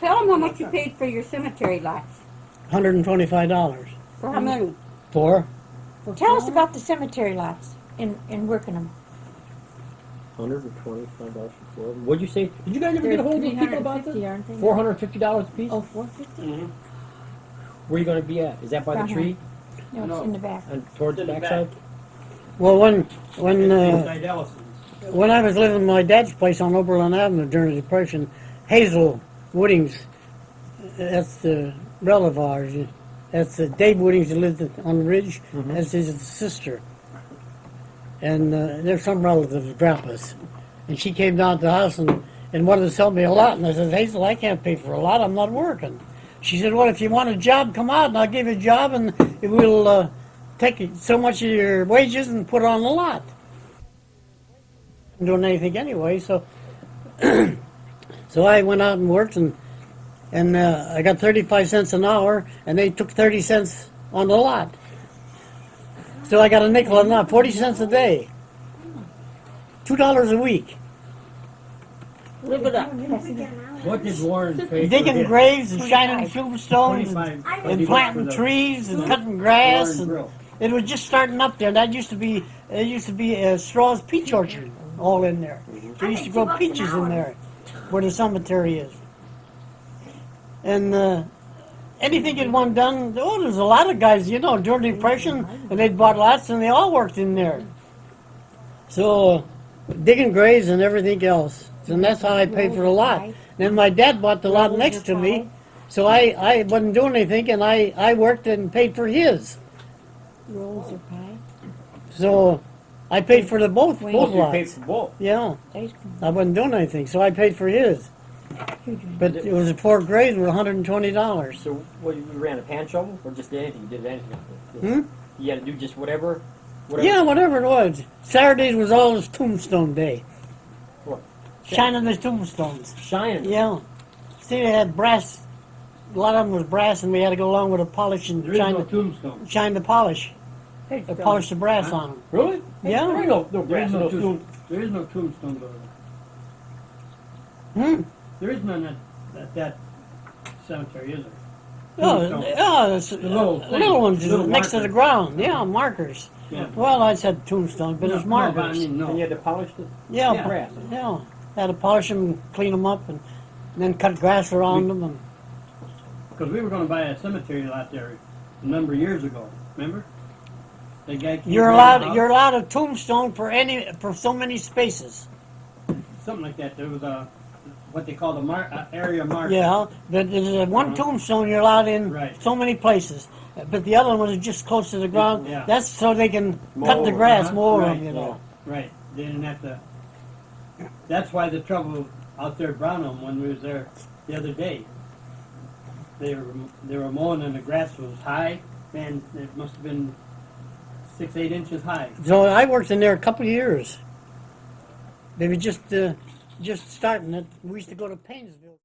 Tell them how much you paid for your cemetery lots. $125. For how many? For? Tell us about the cemetery lots in Workingham. $125 for 4 of them. What'd you say? Did you guys ever get a hold of people about this? Aren't they? $450 a piece? Oh, $450? Where are you going to be at? Is that by the tree? No, it's in the back. And towards the backside? Well, when I was living in my dad's place on Oberlin Avenue during the Depression, Hazel Woodings, that's the relative of ours. That's Dave Woodings who lived on the ridge. That's his sister. And there's some relatives of Grandpa's. And she came down to the house and wanted to sell me a lot. And I said, Hazel, I can't pay for a lot. I'm not working. She said, well, if you want a job, come out and I'll give you a job and we'll take so much of your wages and put it on the lot. I'm doing anything anyway, so so I went out and worked and I got 35 cents an hour and they took 30 cents on the lot. So I got a nickel a lot, 40 cents a day. $2 a week. Live it up. What did Warren pay? Digging graves and shining tombstones and planting trees and cutting grass. And it was just starting up there. That used to be Straw's peach orchard all in there. They used to grow peaches in there where the cemetery is. And anything you'd want done, there's a lot of guys, during the Depression, and they'd bought lots and they all worked in there. So digging graves and everything else. And that's how I paid for the lot. Then my dad bought the lot next to me, so I wasn't doing anything, and I worked and paid for his. Rolls or pie? So I paid for both You lots. paid for both. Yeah, I wasn't doing anything, so I paid for his. But it was a 4 graves with $120. So what, you ran a pan shovel or just did anything? You did anything? You had to do just whatever? Yeah, whatever it was. Saturdays was always tombstone day. What? Shining the tombstones. Shining? Yeah. See, they had brass. A lot of them was brass, and we had to go along with a polish and There is no tombstone. shine the polish. Polish the brass on them. Really? Yeah. There ain't no There brass, is no no stone. There is no tombstone, brother. There is none at that cemetery, is there? Oh, it's little ones Little next to the markers. ground. Yeah, markers. Yeah. Well, I said tombstone, but it's markers. No, but I mean, And you had to polish the Yeah, brass. yeah. Had to polish them, clean them up, and then cut grass around them. And Because we were going to buy a cemetery lot there a number of years ago. Remember? The guy came you're around the house, allowed a tombstone for so many spaces. something like that. There was a what they call the area marker. Yeah, but there's one tombstone you're allowed in Right. so many places. But the other one is just close to the ground. Yeah. That's so they can Mow cut the over. grass, mow Right, them, yeah. Right. They didn't have to. That's why the trouble out there at Brownham when we was there the other day. They were mowing and the grass was high, and it must have been 6-8 inches high. So I worked in there a couple of years. They were just starting it. We used to go to Paynesville.